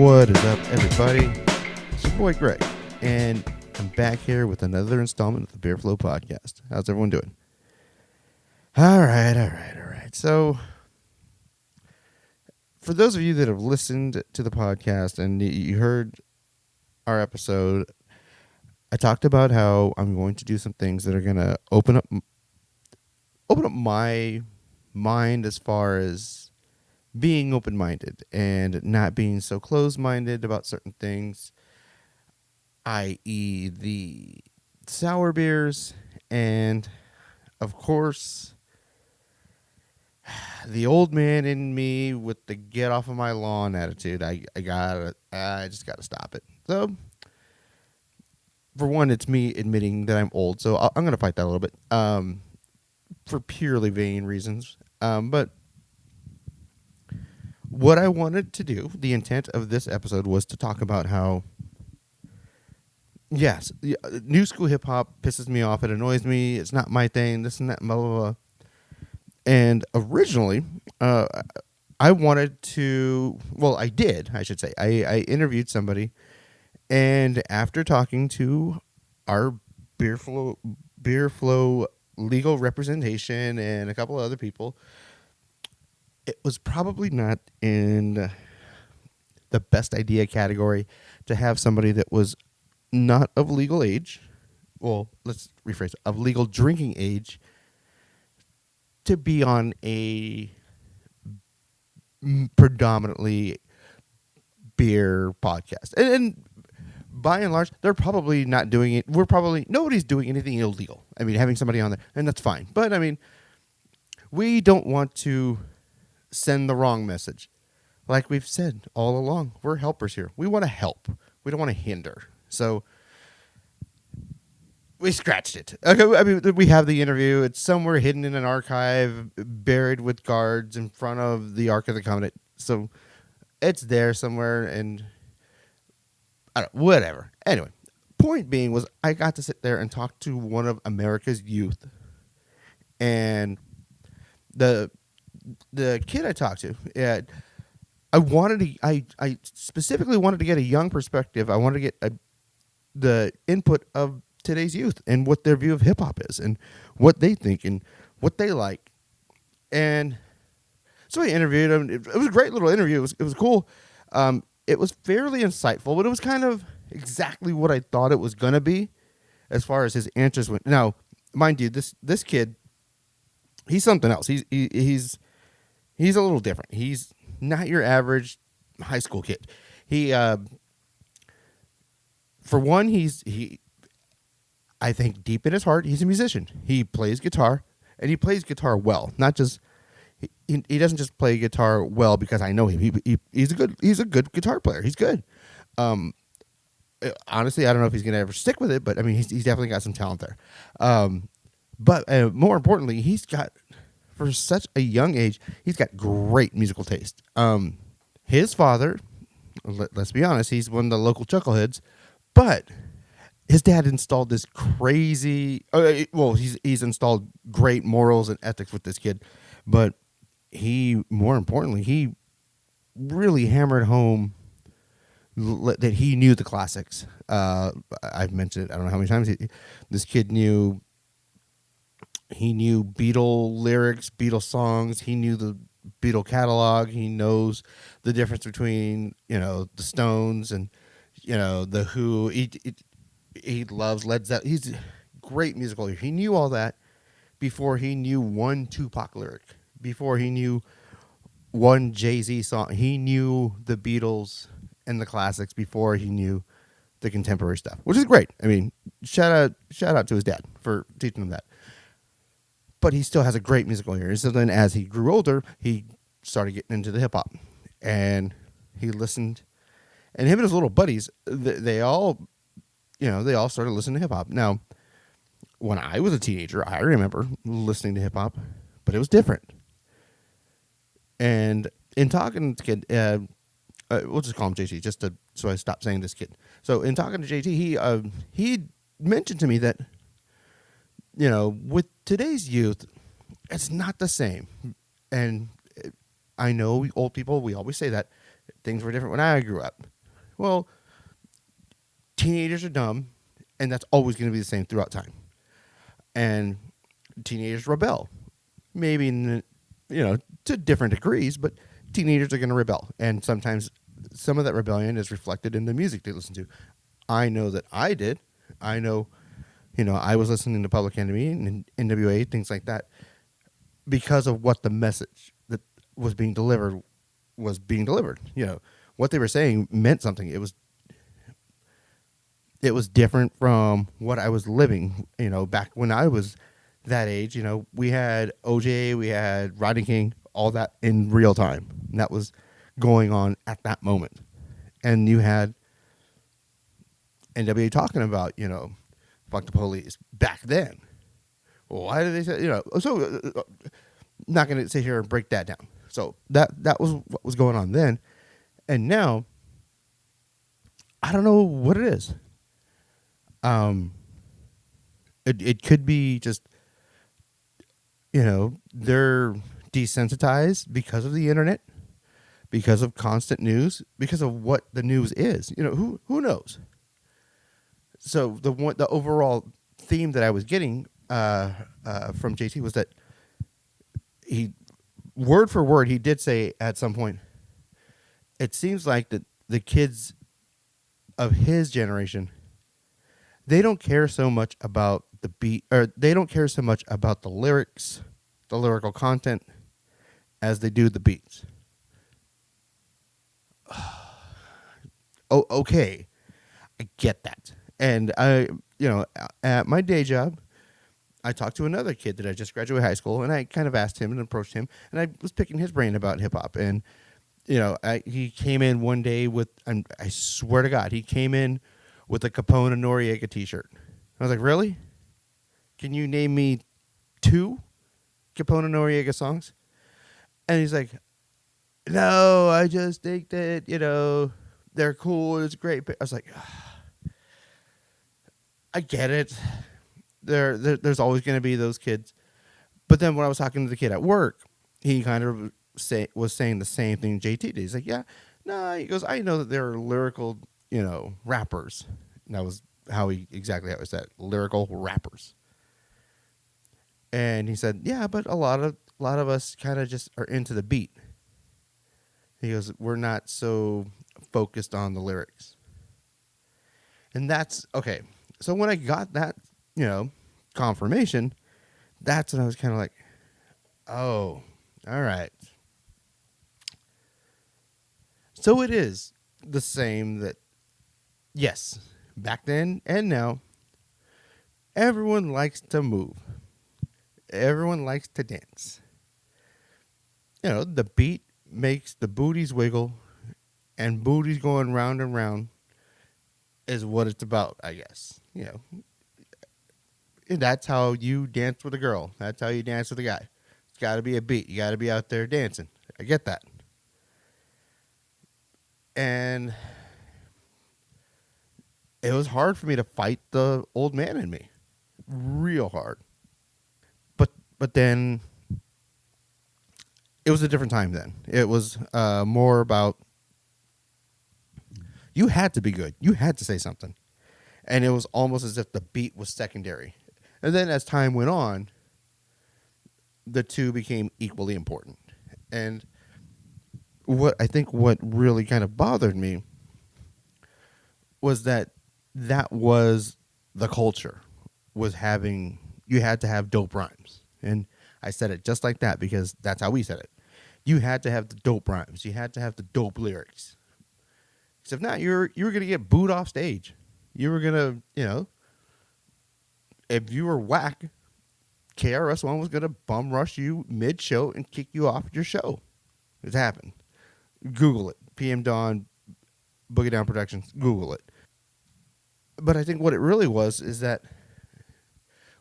What is up, everybody? It's your boy Greg, and I'm back here with another installment of the Beer Flow Podcast. How's everyone doing? All right. So, for those of you that have listened to the podcast and you heard our episode, I talked about how I'm going to do some things that are going to open up my mind as far as being open-minded and not being so closed-minded about certain things, i.e. the sour beers and, of course, the old man in me with the get off of my lawn attitude. I just gotta stop it. So, for one, it's me admitting that I'm old, so I'm gonna fight that a little bit, for purely vain reasons. But what I wanted to do, the intent of this episode was to talk about how, yes, new school hip hop pisses me off. It annoys me. It's not my thing. This and that, blah, blah, blah. And originally, I wanted to, well, I did, I should say. I interviewed somebody, and after talking to our Beer Flow legal representation and a couple of other people, it was probably not in the best idea category to have somebody that was not of legal age, well, let's rephrase it, of legal drinking age, to be on a predominantly beer podcast. And by and large, they're probably not doing it. Nobody's doing anything illegal. I mean, having somebody on there, and that's fine. But, I mean, we don't want to send the wrong message. Like we've said all along, we're helpers here. We want to help. We don't want to hinder. So we scratched it. Okay, I mean, we have the interview. It's somewhere hidden in an archive, buried with guards in front of the Ark of the Covenant. So it's there somewhere, and whatever. Anyway, point being was I got to sit there and talk to one of America's youth, and the kid I talked to, I specifically wanted to get a young perspective. I wanted to get the input of today's youth and what their view of hip hop is and what they think and what they like. And so I interviewed him. It was a great little interview. It was cool. It was fairly insightful, but it was kind of exactly what I thought it was gonna be as far as his answers went. Now, mind you, this kid, he's something else. He's a little different. He's not your average high school kid. He, for one, I think deep in his heart, he's a musician. He plays guitar, and he plays guitar well. Not just he doesn't just play guitar well because I know him. He's a good guitar player. He's good. Honestly, I don't know if he's gonna ever stick with it, but I mean, he's definitely got some talent there. But more importantly, he's got, for such a young age, he's got great musical taste. His father, let's be honest, he's one of the local chuckleheads, but his dad installed this crazy, he's installed great morals and ethics with this kid, but more importantly, he really hammered home that he knew the classics. I've mentioned it, I don't know how many times, this kid knew. He knew Beatle lyrics, Beatle songs. He knew the Beatle catalog. He knows the difference between, the Stones and, the Who. He loves Led Zeppelin. He's a great musical ear. He knew all that before he knew one Tupac lyric, before he knew one Jay-Z song. He knew the Beatles and the classics before he knew the contemporary stuff, which is great. I mean, shout out to his dad for teaching him that. But he still has a great musical ear. So then as he grew older, he started getting into the hip-hop. And he listened. And him and his little buddies, they all started listening to hip-hop. Now, when I was a teenager, I remember listening to hip-hop, but it was different. And in talking to kid, we'll just call him JT, so I stop saying this kid. So in talking to JT, he mentioned to me that, with today's youth, it's not the same. And I know old people, we always say that things were different when I grew up. Well, teenagers are dumb, and that's always going to be the same throughout time. And teenagers rebel, maybe to different degrees, but teenagers are going to rebel, and sometimes some of that rebellion is reflected in the music they listen to. I know that I did. I know, I was listening to Public Enemy and NWA, things like that, because of what the message that was being delivered was being delivered. What they were saying meant something. It was different from what I was living, back when I was that age. We had OJ, we had Rodney King, all that in real time. And that was going on at that moment. And you had NWA talking about, fuck the police back then. Well, why did they say, not going to sit here and break that down. So that was what was going on then. And now, I don't know what it is. It could be just, they're desensitized because of the internet, because of constant news, because of what the news is. Who knows? So the overall theme that I was getting from JT was that he, word for word, he did say at some point, it seems like that the kids of his generation, they don't care so much about the beat, or they don't care so much about the lyrics, the lyrical content, as they do the beats. Oh, okay. I get that. And at my day job, I talked to another kid that I just graduated high school, and I kind of asked him and approached him, and I was picking his brain about hip hop. And, he came in one day with, I swear to God, he came in with a Capone and Noriega t-shirt. I was like, really? Can you name me 2 Capone and Noriega songs? And he's like, no, I just think that, they're cool. It's great. I was like, I get it. There's always going to be those kids. But then when I was talking to the kid at work, he kind of was saying the same thing JT did. He's like, yeah, no, he goes, I know that there are lyrical, rappers. And that was how he said, lyrical rappers. And he said, yeah, but a lot of us kind of just are into the beat. He goes, we're not so focused on the lyrics. And that's okay. So when I got that, confirmation, that's when I was kind of like, oh, all right. So it is the same that, yes, back then and now, everyone likes to move. Everyone likes to dance. The beat makes the booties wiggle, and booties going round and round is what it's about, I guess. And that's how you dance with a girl. That's how you dance with a guy. It's got to be a beat. You got to be out there dancing. I get that. And it was hard for me to fight the old man in me. Real hard. But then it was a different time then. It was more about, you had to be good. You had to say something. And it was almost as if the beat was secondary. And then as time went on, the two became equally important. And what really kind of bothered me was that was the culture, was having, you had to have dope rhymes. And I said it just like that because that's how we said it. You had to have the dope rhymes. You had to have the dope lyrics. Because if not, you were going to get booed off stage. You were going to, if you were whack, KRS-One was going to bum rush you mid-show and kick you off your show. It's happened. Google it. PM Dawn, Boogie Down Productions. Google it. But I think what it really was is that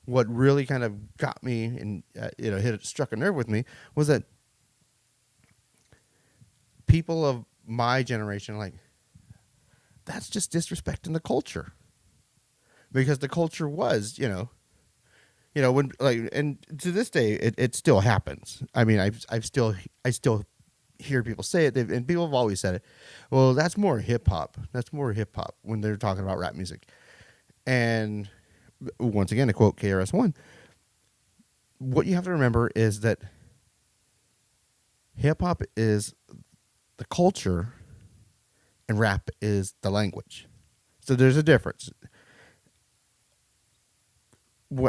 what really kind of got me and struck a nerve with me was that people of my generation, like, that's just disrespecting the culture, because the culture was, when, like, and to this day it still happens. I mean, I still hear people say it, and people have always said it. Well, that's more hip hop. That's more hip hop when they're talking about rap music. And once again, to quote KRS-One, what you have to remember is that hip hop is the culture and rap is the language. So there's a difference.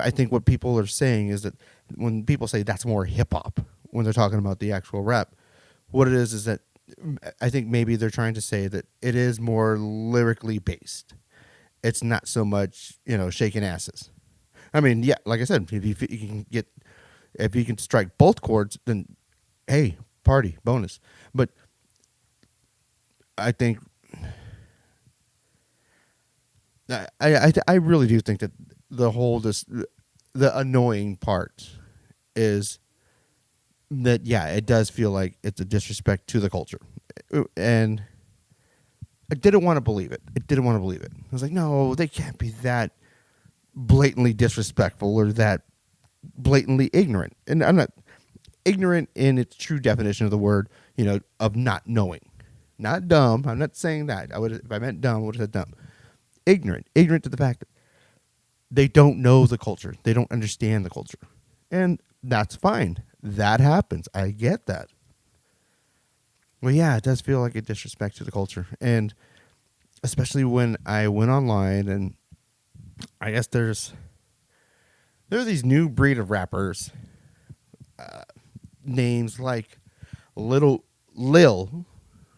I think what people are saying is that when people say that's more hip hop, when they're talking about the actual rap, what it is that I think maybe they're trying to say that it is more lyrically based. It's not so much, shaking asses. I mean, yeah, like I said, if you can strike both chords, then hey, party bonus. But I think I really do think that the annoying part is that, yeah, it does feel like it's a disrespect to the culture, and I didn't want to believe it. I was like, no, they can't be that blatantly disrespectful or that blatantly ignorant. And I'm not ignorant in its true definition of the word, of not knowing, not dumb. I'm not saying that. If I meant dumb, I would have said dumb. Ignorant to the fact that they don't know the culture. They don't understand the culture. And that's fine. That happens. I get that. Well, yeah, it does feel like a disrespect to the culture. And especially when I went online, and I guess there are these new breed of rappers, names like Lil,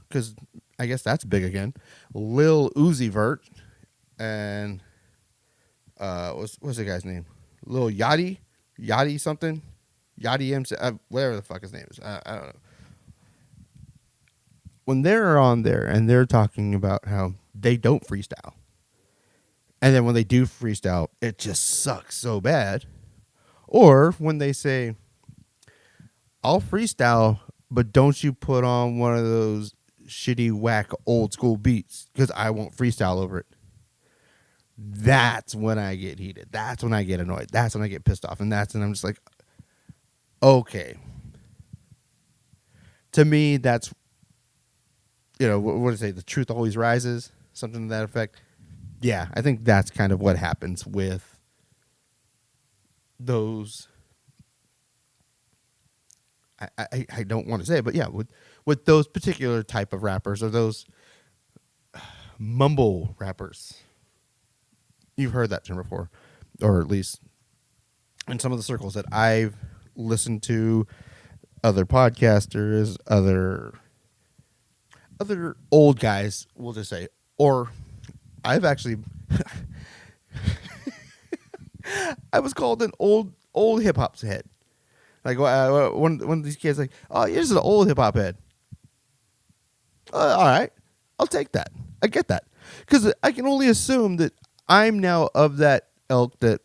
because I guess that's big again, Lil Uzi Vert, and what's the guy's name? Lil Yachty something, Yachty MC, whatever the fuck his name is. I don't know. When they're on there and they're talking about how they don't freestyle, and then when they do freestyle, it just sucks so bad, or when they say, I'll freestyle, but don't you put on one of those shitty, whack, old school beats because I won't freestyle over it. That's when I get heated. That's when I get annoyed. That's when I get pissed off. And that's when I'm just like, okay. To me, that's, what do you say? The truth always rises. Something to that effect. Yeah, I think that's kind of what happens with those. I don't want to say it, but yeah, with those particular type of rappers or those mumble rappers. You've heard that term before, or at least in some of the circles that I've listened to, other podcasters, other old guys, we'll just say, or I've actually, I was called an old hip hop head. Like one of these kids, like, oh, you're just an old hip hop head. All right, I'll take that. I get that, because I can only assume that I'm now of that ilk that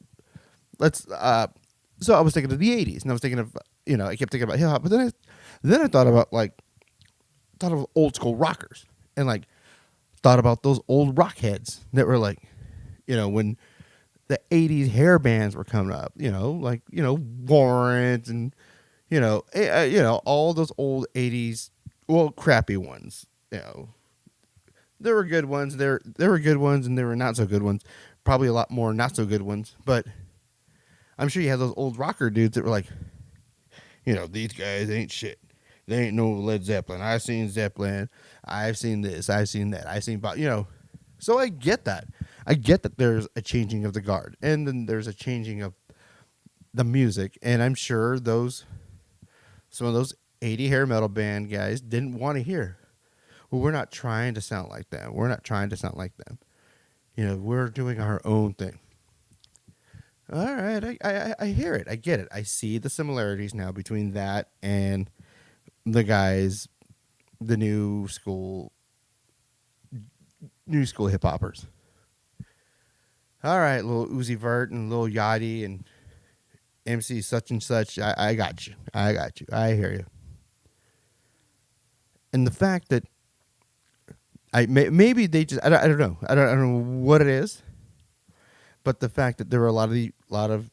so I was thinking of the 80s, and I was thinking of, I kept thinking about hip hop, but then I thought about old school rockers, and like thought about those old rock heads that were like, when the 80s hair bands were coming up, Warrant and all those old 80s, well, crappy ones, There were good ones. There were good ones, and there were not so good ones. Probably a lot more not so good ones. But I'm sure you had those old rocker dudes that were like, these guys ain't shit. They ain't no Led Zeppelin. I've seen Zeppelin. I've seen this. I've seen that. I've seen, So I get that. I get that there's a changing of the guard, and then there's a changing of the music. And I'm sure some of those 80 hair metal band guys didn't want to hear, well, we're not trying to sound like them. We're not trying to sound like them. We're doing our own thing. All right, I hear it. I get it. I see the similarities now between that and the guys, the new school hip hoppers. All right, little Uzi Vert and little Yachty and MC such and such. I got you. I hear you. And the fact that maybe they just I don't know. I don't know what it is, but the fact that there were a lot of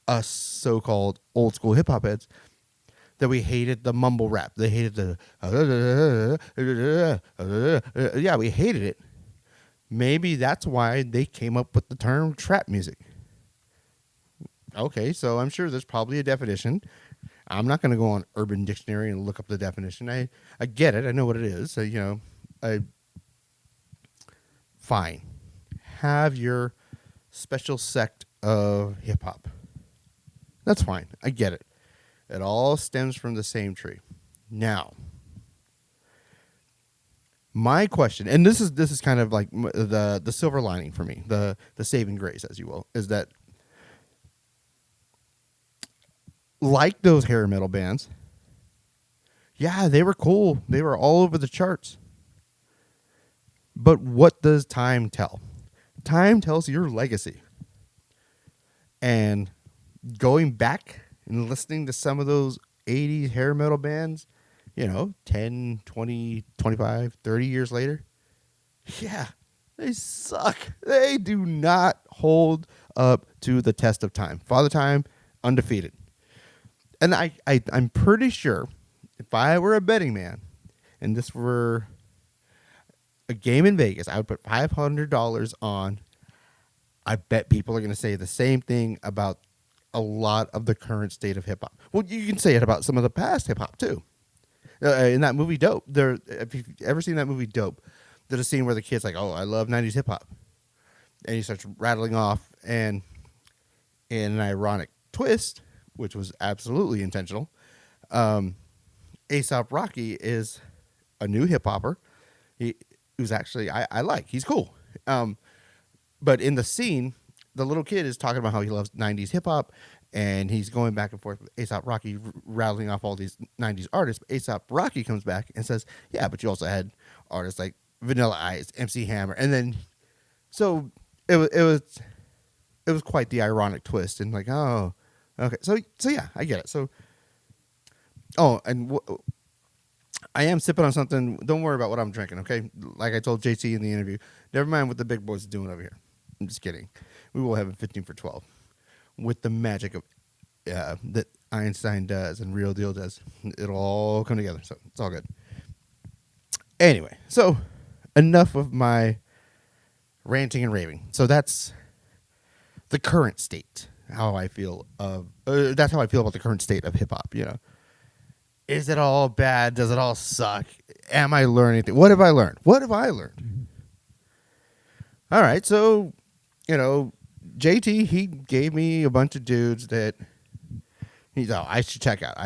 us so-called old school hip hop heads that we hated the mumble rap. They hated the yeah, we hated it. Maybe that's why they came up with the term trap music. Okay, so I'm sure there's probably a definition. I'm not going to go on Urban Dictionary and look up the definition. I get it. I know what it is. So, I fine. Have your special sect of hip hop. That's fine. I get it. It all stems from the same tree. Now, my question, and this is kind of like the silver lining for me, the saving grace, as you will, is that like those hair metal bands, yeah, they were cool. They were all over the charts. But what does time tell? Time tells your legacy. And going back and listening to some of those 80s hair metal bands, 10, 20, 25, 30 years later, yeah, they suck. They do not hold up to the test of time. Father Time, undefeated. And I'm pretty sure if I were a betting man and this were a game in Vegas, I would put $500 on. I bet people are going to say the same thing about a lot of the current state of hip hop. Well, you can say it about some of the past hip hop too. In that movie Dope, if you've ever seen that movie Dope, there's a scene where the kid's like, "Oh, I love '90s hip hop," and he starts rattling off, and in an ironic twist, which was absolutely intentional, A$AP Rocky is a new hip hopper. Who's actually I like. He's cool. But in the scene, the little kid is talking about how he loves 90s hip hop, and he's going back and forth with A$AP Rocky, rattling off all these 90s artists. But A$AP Rocky comes back and says, "Yeah, but you also had artists like Vanilla Ice, MC Hammer," and then so it was quite the ironic twist, and like, oh, okay, so yeah, I get it. So, and I am sipping on something. Don't worry about what I'm drinking, okay? Like I told JT in the interview, never mind what the big boys are doing over here. I'm just kidding. We will have a 15 for 12 with the magic of that Einstein does and Real Deal does. It'll all come together, so it's all good. Anyway, so enough of my ranting and raving. So that's the current state. How I feel that's how I feel about the current state of hip hop. Is it all bad? Does it all suck? Am I learning anything? What have I learned? All right, so JT, he gave me a bunch of dudes that I should check out.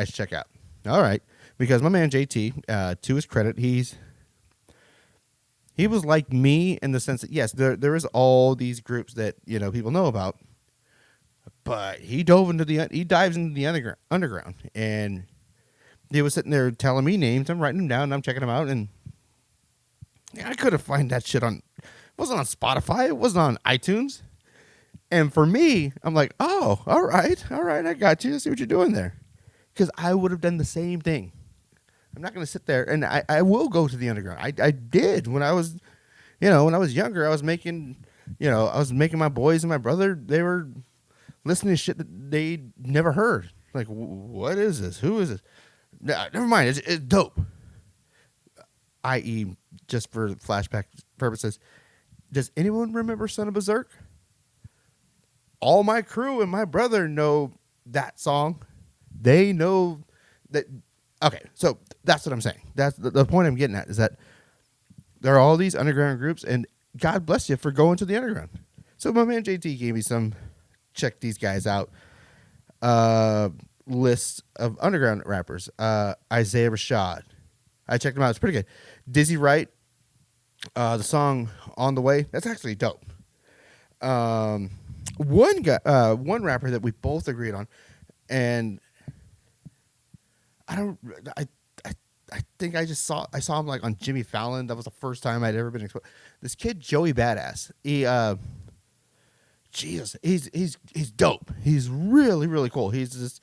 All right, because my man JT, to his credit, he was like me in the sense that yes, there is all these groups that people know about, but he dives into the underground, and he was sitting there telling me names. I'm writing them down and I'm checking them out, and I couldn't find that shit it wasn't on Spotify, it wasn't on iTunes. And for me, I'm like, oh, all right, I got you. I see what you're doing there. Because I would have done the same thing. I'm not going to sit there, and I will go to the underground. I did when I was, when I was younger. I was making my boys and my brother, they were listening to shit that they never heard. Like, what is this? Who is this? Never mind. It's dope. I.e., just for flashback purposes, does anyone remember Son of Berserk? All my crew and my brother know that song. They know that. Okay, so that's what I'm saying. That's the point I'm getting at, is that there are all these underground groups, and God bless you for going to the underground. So my man JT gave me some, check these guys out, list of underground rappers. Isaiah Rashad. I checked him out. It's pretty good. Dizzy Wright. The song On the Way. That's actually dope. One rapper that we both agreed on, and I think I saw him like on Jimmy Fallon. That was the first time I'd ever been exposed. This kid Joey Badass. He's dope. He's really, really cool. He's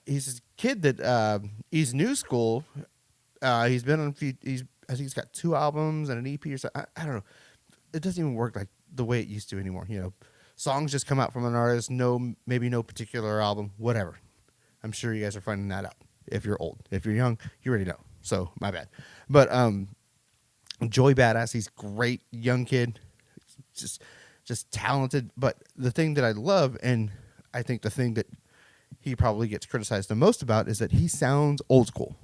this kid that he's new school. He's been on I think he's got 2 albums and an EP or something. I don't know. It doesn't even work like the way it used to anymore. Songs just come out from an artist. Maybe no particular album. Whatever. I'm sure you guys are finding that out. if you're old. If you're young, you already know. So my bad. But Joey Badass, he's great young kid, just talented. But the thing that I love, and I think the thing that he probably gets criticized the most about, is that he sounds old school.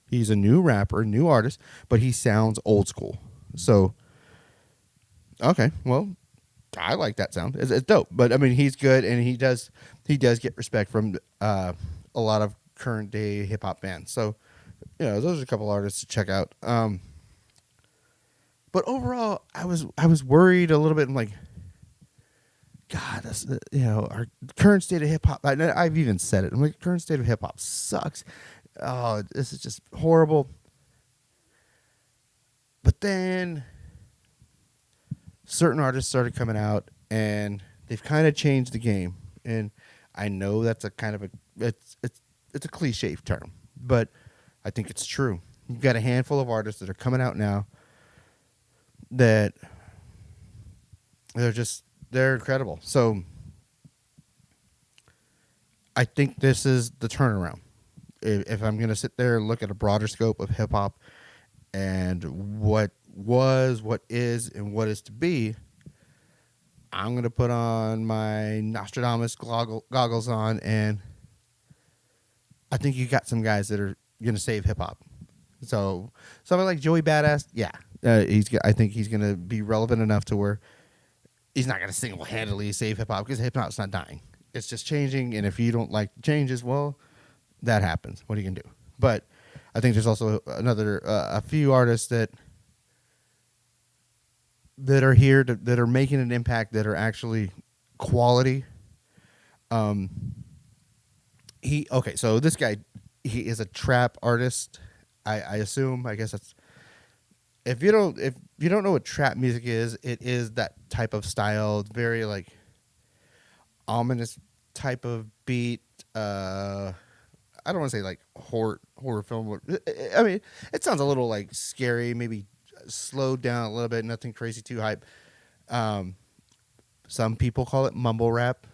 He's a new rapper, new artist, but he sounds old school. So, okay, well, I like that sound. It's dope. But I mean, he's good, and he does get respect from a lot of current day hip hop fans. So, those are a couple artists to check out. But overall, I was worried a little bit. I'm like, God, that's, our current state of hip hop. I've even said it. I'm like, current state of hip hop sucks. Oh, this is just horrible. But then certain artists started coming out, and they've kind of changed the game. And I know that's a kind of it's a cliche term, but I think it's true. You've got a handful of artists that are coming out now that they're incredible. So I think this is the turnaround. If I'm going to sit there and look at a broader scope of hip hop and what was, what is, and what is to be, I'm going to put on my Nostradamus goggles on, and I think you got some guys that are going to save hip hop. So somebody like Joey Badass, yeah, I think he's going to be relevant enough to where he's not going to single-handedly save hip hop, because hip hop's not dying. It's just changing, and if you don't like the changes, well, that happens. What are you going to do? But I think there's also a few artists that are here that are making an impact, that are actually quality. So this guy, he is a trap artist. I assume. I guess that's, if you don't know what trap music is, it is that type of style. It's very like ominous type of beat. I don't want to say like horror film. I mean, it sounds a little like scary, maybe slowed down a little bit, nothing crazy too hype. Some people call it mumble rap.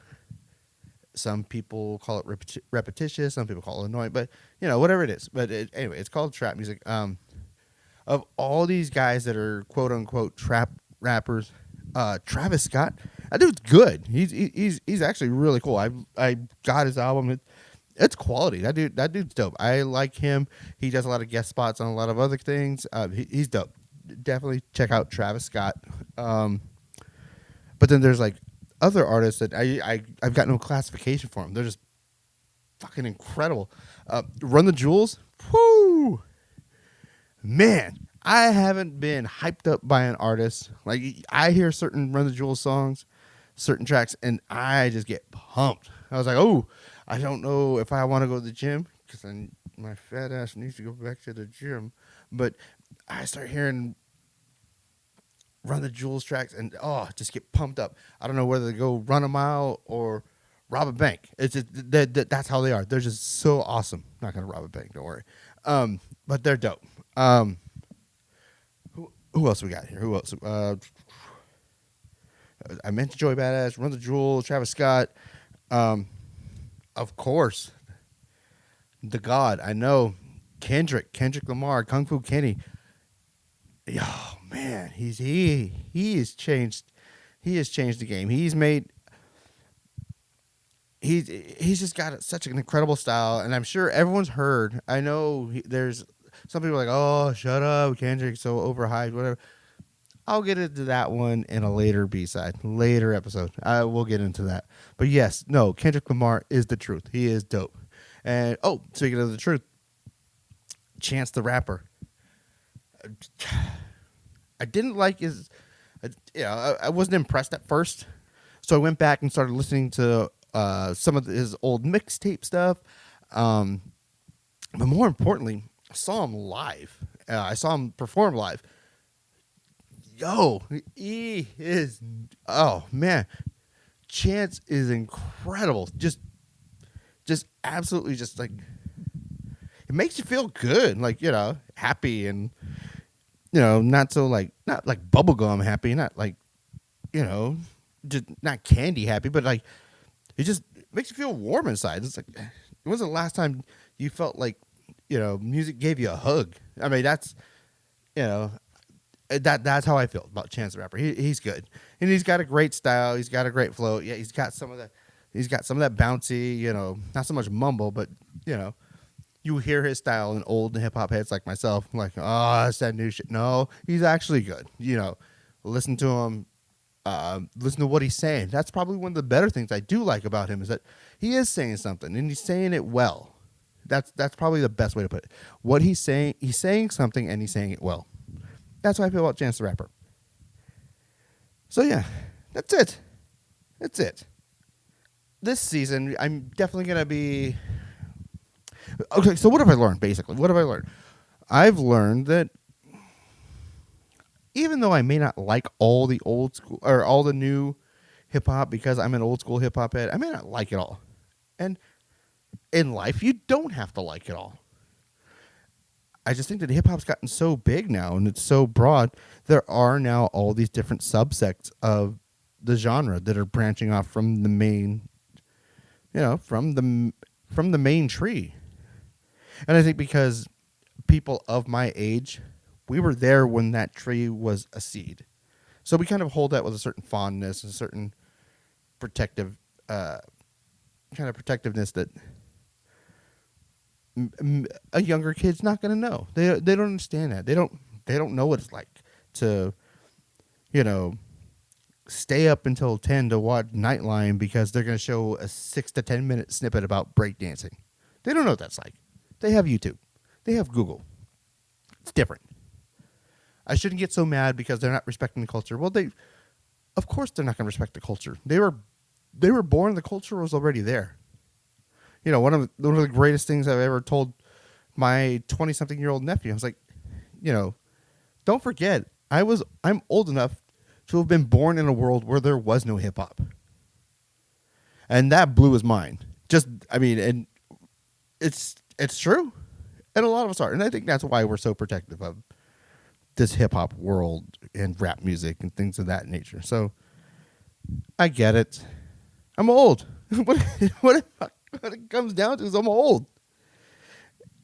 Some people call it repetitious. Some people call it annoying, but whatever it is. But anyway, it's called trap music. Of all these guys that are quote unquote trap rappers, Travis Scott, that dude's good. He's actually really cool. I got his album. It's quality. That dude's dope. I like him. He does a lot of guest spots on a lot of other things. He's dope. Definitely check out Travis Scott. But then there's like other artists that I've got no classification for them. They're just fucking incredible. Run the Jewels. Whoo! Man, I haven't been hyped up by an artist. Like, I hear certain Run the Jewels songs, certain tracks, and I just get pumped. I was like, oh, I don't know if I want to go to the gym, because my fat ass needs to go back to the gym. But I start hearing Run the Jewels tracks, and just get pumped up. I don't know whether to go run a mile or rob a bank. It's just, that's how they are. They're just so awesome. Not gonna rob a bank, don't worry. But they're dope. Who else we got here? Who else? I mentioned Joey Badass, Run the Jewels, Travis Scott. Of course, the God. I know Kendrick Lamar, Kung Fu Kenny. Oh man, he has changed. He has changed the game. He's just got such an incredible style, and I'm sure everyone's heard. I know there's some people like, oh, shut up, Kendrick's so overhyped, whatever. I'll get into that one in a later B-side, later episode. I will get into that. But yes, no, Kendrick Lamar is the truth. He is dope. And speaking of the truth, Chance the Rapper. I didn't like his. I wasn't impressed at first, so I went back and started listening to some of his old mixtape stuff. But more importantly, I saw him live. I saw him perform live. Yo, he is. Oh man, Chance is incredible. Just absolutely, just like, it makes you feel good, like, happy, and not so like, not like bubblegum happy, not like, just not candy happy, but like, it just makes you feel warm inside. It's like, when was the last time you felt like music gave you a hug. I mean, that's you know that's how I feel about Chance the Rapper. He's good, and he's got a great style. He's got a great flow. Yeah, he's got some of that bouncy. Not so much mumble, but you know, you hear his style in old hip hop heads like myself. Like, oh, that's that new shit. No, he's actually good. Listen to him. Listen to what he's saying. That's probably one of the better things I do like about him is that he is saying something and he's saying it well. That's probably the best way to put it. What he's saying something and he's saying it well. That's how I feel about Chance the Rapper. So yeah, that's it. That's it. This season, I'm definitely gonna be okay. So what have I learned? Basically, what have I learned? I've learned that even though I may not like all the old school or all the new hip hop because I'm an old school hip hop head, I may not like it all. And in life, you don't have to like it all. I just think that hip hop's gotten so big now and it's so broad. There are now all these different subsects of the genre that are branching off from the main, from the main tree. And I think because people of my age, we were there when that tree was a seed. So we kind of hold that with a certain fondness and a certain protective kind of protectiveness that a younger kid's not going to know. They don't understand that. They don't know what it's like to, stay up until 10 to watch Nightline because they're going to show a 6 to 10 minute snippet about breakdancing. They don't know what that's like. They have YouTube. They have Google. It's different. I shouldn't get so mad because they're not respecting the culture. Well, of course they're not going to respect the culture. They were born. The culture was already there. One of the greatest things I've ever told my 20-something-year-old nephew. I was like, don't forget, I'm old enough to have been born in a world where there was no hip hop, and that blew his mind. And it's true, and a lot of us are, and I think that's why we're so protective of this hip hop world and rap music and things of that nature. So I get it. I'm old. What it comes down to is I'm old.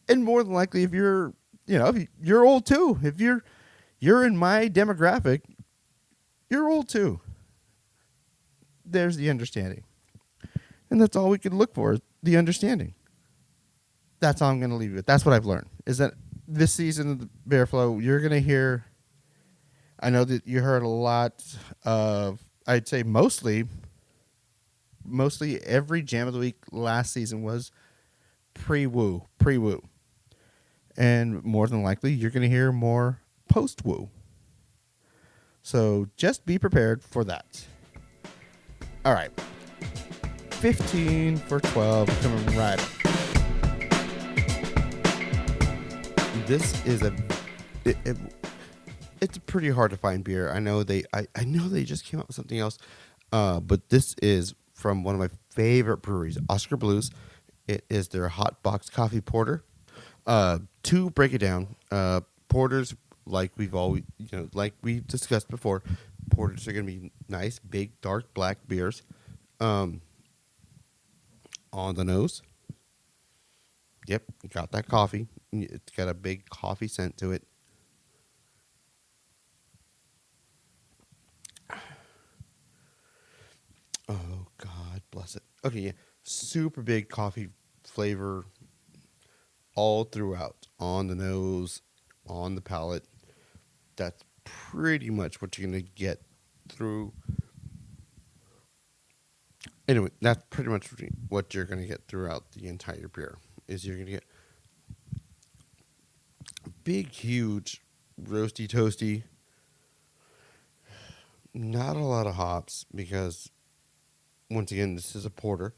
And more than likely, if you're old too. If you're in my demographic, you're old too. There's the understanding. And that's all we can look for, is the understanding. That's all I'm going to leave you with. That's what I've learned, is that this season of the Bear Flow, you're going to hear, I know that you heard a lot of, I'd say mostly every jam of the week last season was pre-woo. And more than likely, you're going to hear more post-woo. So just be prepared for that. All right. 15 for 12 coming right up. This is it's pretty hard to find beer. I know they just came out with something else. But this is from one of my favorite breweries, Oscar Blues. It is their hot box coffee porter. To break it down, porters, like we've discussed before, porters are going to be nice, big, dark, black beers. On the nose. Yep, got that coffee. It's got a big coffee scent to it. Oh, God bless it. Okay, yeah. Super big coffee flavor all throughout. On the nose, on the palate. That's pretty much what you're going to get through. Anyway, that's pretty much what you're going to get throughout the entire beer. Is you're going to get big, huge, roasty, toasty. Not a lot of hops because, once again, this is a porter.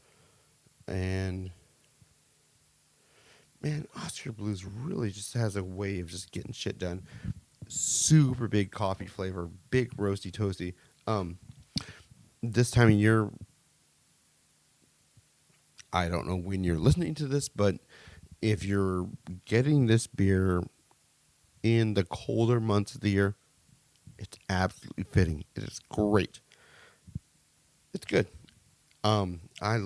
And, man, Oscar Blues really just has a way of just getting shit done. Super big coffee flavor, big, roasty, toasty. This time of year, I don't know when you're listening to this, but if you're getting this beer in the colder months of the year, it's absolutely fitting. It is great. It's good. I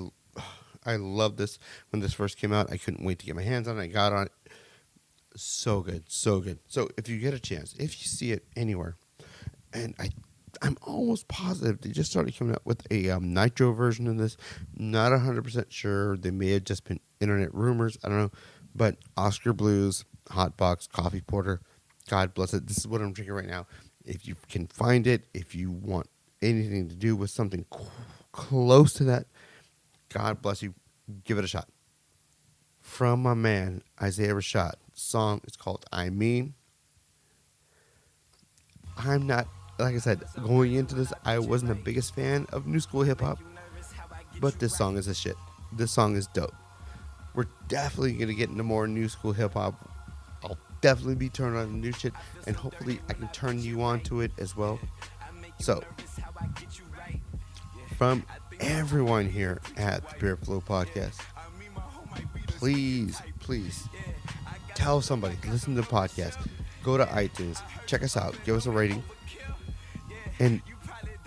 love this. When this first came out, I couldn't wait to get my hands on it. I got on it. So good, so good. So if you get a chance, if you see it anywhere, and I'm almost positive they just started coming up with a nitro version of this. Not 100% sure. They may have just been internet rumors. I don't know. But Oscar Blues Hot Box Coffee Porter, God bless it. This is what I'm drinking right now. If you can find it, if you want anything to do with something close to that, God bless you. Give it a shot. From my man Isaiah Rashad. Song is called I Mean. I'm not, like I said, going into this, I wasn't the biggest fan of new school hip hop, but this song is a shit. This song is dope. We're definitely going to get into more new school hip hop. I'll definitely be turning on the new shit, and hopefully I can turn you on to it as well. So, from everyone here at the Beer Flow Podcast, please, please tell somebody, listen to the podcast, go to iTunes, check us out, give us a rating. And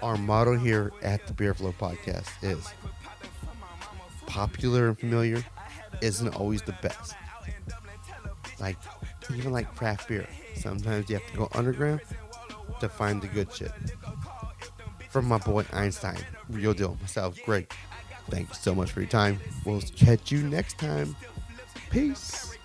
our motto here at the Beer Flow Podcast is popular and familiar isn't always the best. Like, even like craft beer, sometimes you have to go underground to find the good shit. From my boy Einstein, real deal, myself, Greg, thank you so much for your time. We'll catch you next time. Peace.